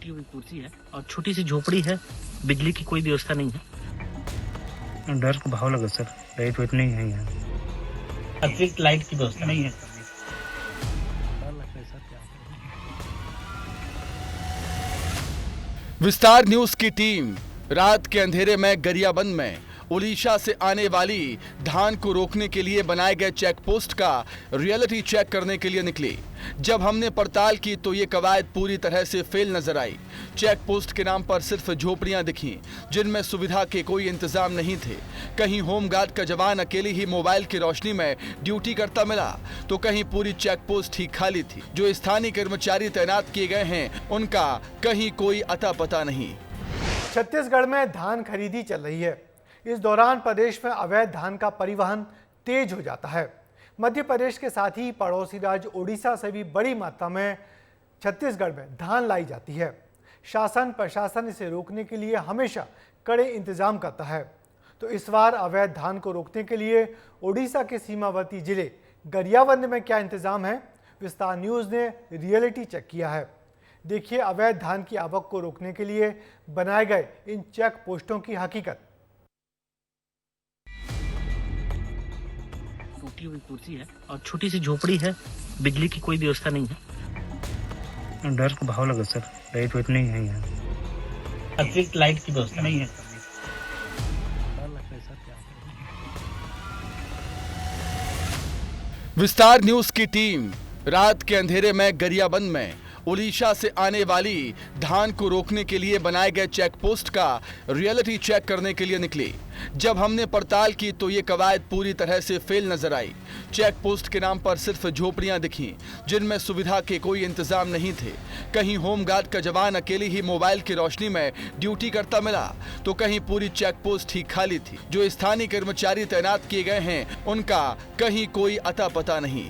टूटी हुई कुर्सी है और छोटी सी झोपड़ी है। बिजली की कोई व्यवस्था नहीं है। डर का भाव लगा सर, लाइट वेट नहीं है यहाँ। अतिरिक्त लाइट की व्यवस्था नहीं है सर, डर लगता है सर क्या करें। विस्तार न्यूज की टीम रात के अंधेरे में गरियाबंद में उड़ीसा से आने वाली धान को रोकने के लिए बनाए गए चेक पोस्ट का रियलिटी चेक करने के लिए निकली। जब हमने पड़ताल की तो ये कवायद पूरी तरह से फेल नजर आई। चेक पोस्ट के नाम पर सिर्फ झोपड़ियां दिखीं, जिनमें सुविधा के कोई इंतजाम नहीं थे। कहीं होमगार्ड का जवान अकेली ही मोबाइल की रोशनी में ड्यूटी करता मिला, तो कहीं पूरी चेक पोस्ट ही खाली थी। जो स्थानीय कर्मचारी तैनात किए गए हैं, उनका कहीं कोई अता पता नहीं। छत्तीसगढ़ में धान खरीदी चल रही है। इस दौरान प्रदेश में अवैध धान का परिवहन तेज हो जाता है। मध्य प्रदेश के साथ ही पड़ोसी राज्य ओडिशा से भी बड़ी मात्रा में छत्तीसगढ़ में धान लाई जाती है। शासन प्रशासन इसे रोकने के लिए हमेशा कड़े इंतजाम करता है। तो इस बार अवैध धान को रोकने के लिए ओडिशा के सीमावर्ती जिले गरियाबंद में क्या इंतजाम है, विस्तार न्यूज़ ने रियलिटी चेक किया है। देखिए अवैध धान की आवक को रोकने के लिए बनाए गए इन चेक पोस्टों की हकीकत। टूटी हुई कुर्सी है और छोटी सी झोपड़ी है। बिजली की कोई व्यवस्था नहीं है। डर का भाव लगा सर, लाइट वेट नहीं है यहाँ। अतिरिक्त लाइट की व्यवस्था नहीं है सर, डर लगता है सर क्या करें। विस्तार न्यूज की टीम रात के अंधेरे में गरियाबंद में उड़ीसा से आने वाली धान को रोकने के लिए बनाए गए चेक पोस्ट का रियलिटी चेक करने के लिए निकली। जब हमने पड़ताल की तो ये कवायद पूरी तरह से फेल नजर आई। चेक पोस्ट के नाम पर सिर्फ झोपड़ियां दिखीं, जिनमें सुविधा के कोई इंतजाम नहीं थे। कहीं होमगार्ड का जवान अकेली ही मोबाइल की रोशनी में ड्यूटी करता मिला, तो कहीं पूरी चेक पोस्ट ही खाली थी। जो स्थानीय कर्मचारी तैनात किए गए हैं, उनका कहीं कोई अता पता नहीं।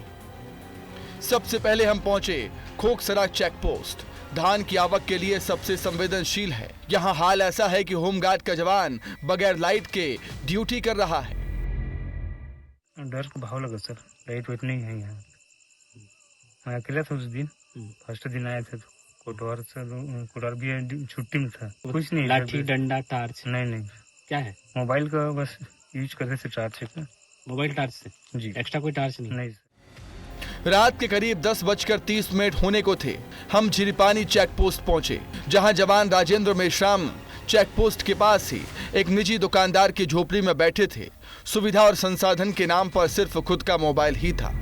सबसे पहले हम पहुंचे खोखसरा चेक पोस्ट। धान की आवक के लिए सबसे संवेदनशील है। यहाँ हाल ऐसा है कि होमगार्ड का जवान बगैर लाइट के ड्यूटी कर रहा है। डर का भाव लगा सर, लाइट वेट नहीं है यहाँ। मैं अकेला था उस दिन, फर्स्ट दिन आया था तो कोटवार भी छुट्टी में था। कुछ नहीं, लाठी डंडा टार्च नहीं क्या है? मोबाइल का बस यूज करने से चार्ज है। मोबाइल टार्च से जी, एक्स्ट्रा कोई टार्च नहीं। रात के करीब 10:30 होने को थे। हम झिरीपानी चेक पोस्ट पहुंचे, जहां जवान राजेंद्र मेश्राम चेक पोस्ट के पास ही एक निजी दुकानदार की झोपड़ी में बैठे थे। सुविधा और संसाधन के नाम पर सिर्फ खुद का मोबाइल ही था।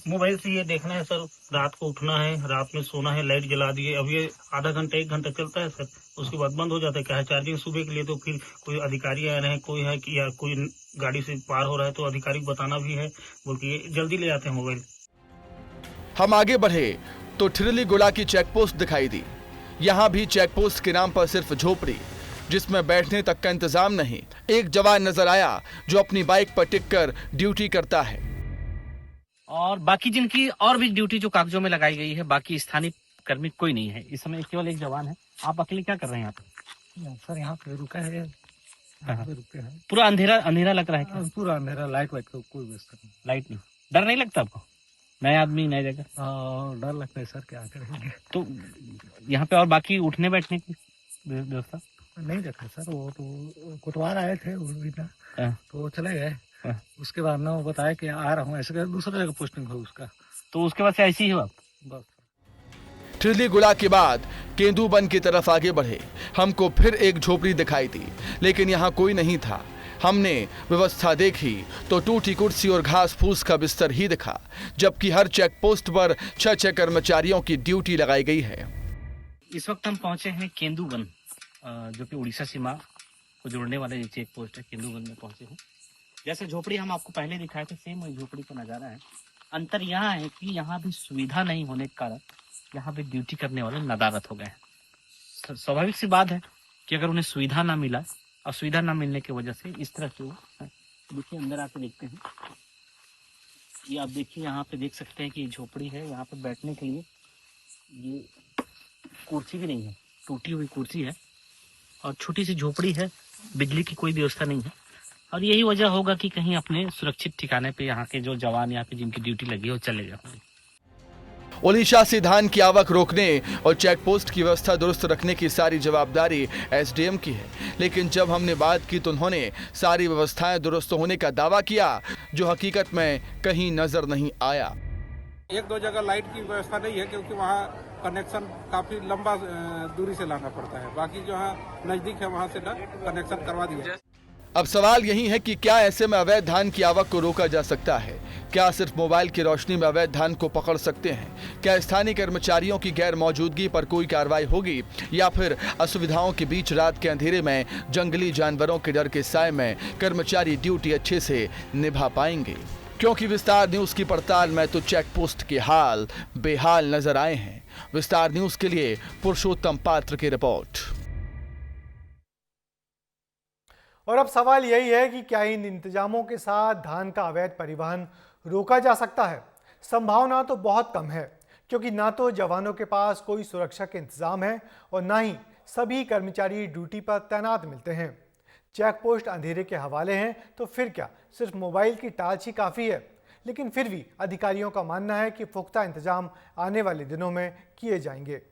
मोबाइल से ये देखना है सर, रात को उठना है, रात में सोना है, लाइट जला दिए। अब ये आधा घंटा 1 घंटा चलता है सर, उसके बाद बंद हो जाता है। क्या है, चार्जिंग सुबह के लिए तो फिर कोई अधिकारी आ रहे हैं, कोई है कि या कोई गाड़ी से पार हो रहा है तो अधिकारी को बताना भी है, बोल के जल्दी ले आते हैं मोबाइल। हम आगे बढ़े तो ठिरली गुड़ा की चेक पोस्ट दिखाई दी। यहाँ भी चेक पोस्ट के नाम पर सिर्फ झोपड़ी, जिसमें बैठने तक का इंतजाम नहीं। एक जवान नजर आया जो अपनी बाइक पर टिककर ड्यूटी करता है। और बाकी जिनकी और भी ड्यूटी जो कागजों में लगाई गई है, बाकी स्थानीय कर्मी कोई नहीं है। इस समय केवल एक जवान है। आप अकेले क्या कर रहे हैं यहाँ पे? सर यहाँ पे रुका है, रुके हैं। पूरा अंधेरा अंधेरा लग रहा है क्या? पूरा अंधेरा, लाइट वाइट का कोई व्यवस्था नहीं। लाइट नहीं। डर नहीं लगता आपको? नए आदमी नई जगह। डर लगता है सर, क्या करेंगे। तो यहाँ पे और बाकी उठने बैठने की व्यवस्था नहीं रखा सर, वो तो कोटवार आए थे उस दिन, तो वो चले गए। उसके बाद ना वो बताया कि आ रहा हूँ, ऐसे कर दूसरा जगह पोस्टिंग हो उसका, तो उसके बाद से ऐसी ही हो आप? बस। ठिरली गुड़ा के बाद केंदूबन की तरफ आगे बढ़े। हमको फिर एक झोपड़ी दिखाई दी, लेकिन यहाँ कोई नहीं था। हमने व्यवस्था देखी तो टूटी कुर्सी और घास फूस का बिस्तर ही दिखा, जबकि हर चेक पोस्ट पर 6 कर्मचारियों की ड्यूटी लगाई गई है। इस वक्त हम पहुंचे हैं केंदूबन, जो कि उड़ीसा सीमा को जोड़ने वाला ये चेक पोस्ट है। केंदूबन में पहुंचे हैं। जैसे झोपड़ी हम आपको पहले दिखाए थे, सेम वही झोपड़ी का नजारा है। अंतर यहाँ है कि यहाँ भी सुविधा नहीं होने के कारण यहाँ पे ड्यूटी करने वाले नदारत हो गए हैं। स्वाभाविक सी बात है कि अगर उन्हें सुविधा ना मिला और सुविधा ना मिलने की वजह से इस तरह से वो देखिए अंदर आके देखते हैं। ये आप देखिए, यहाँ पे देख सकते हैं कि झोपड़ी है। यहाँ पे बैठने के लिए ये कुर्सी भी नहीं है, टूटी हुई कुर्सी है और छोटी सी झोपड़ी है। बिजली की कोई व्यवस्था नहीं है और यही वजह होगा कि कहीं अपने सुरक्षित ठिकाने पे यहाँ के जो जवान यहाँ पे जिनकी ड्यूटी लगी है वो चले गए होंगे। ओडिशा से धान की आवक रोकने और चेक पोस्ट की व्यवस्था दुरुस्त रखने की सारी जवाबदारी एसडीएम की है, लेकिन जब हमने बात की तो उन्होंने सारी व्यवस्थाएं दुरुस्त होने का दावा किया, जो हकीकत में कहीं नजर नहीं आया। एक दो जगह लाइट की व्यवस्था नहीं है क्योंकि वहाँ कनेक्शन काफी लंबा दूरी से लाना पड़ता है। बाकी जो है नजदीक है वहाँ से कनेक्शन करवा दिया। अब सवाल यही है कि क्या ऐसे में अवैध धान की आवक को रोका जा सकता है? क्या सिर्फ मोबाइल की रोशनी में अवैध धान को पकड़ सकते हैं? क्या स्थानीय कर्मचारियों की गैर मौजूदगी पर कोई कार्रवाई होगी, या फिर असुविधाओं के बीच रात के अंधेरे में जंगली जानवरों के डर के साए में कर्मचारी ड्यूटी अच्छे से निभा पाएंगे? क्योंकि विस्तार न्यूज की पड़ताल में तो चेक पोस्ट के हाल बेहाल नजर आए हैं। विस्तार न्यूज के लिए पुरुषोत्तम पात्र की रिपोर्ट। और अब सवाल यही है कि क्या इन इंतजामों के साथ धान का अवैध परिवहन रोका जा सकता है? संभावना तो बहुत कम है, क्योंकि ना तो जवानों के पास कोई सुरक्षा के इंतजाम है और ना ही सभी कर्मचारी ड्यूटी पर तैनात मिलते हैं। चेक पोस्ट अंधेरे के हवाले हैं तो फिर क्या सिर्फ मोबाइल की टार्च ही काफ़ी है? लेकिन फिर भी अधिकारियों का मानना है कि पुख्ता इंतजाम आने वाले दिनों में किए जाएंगे।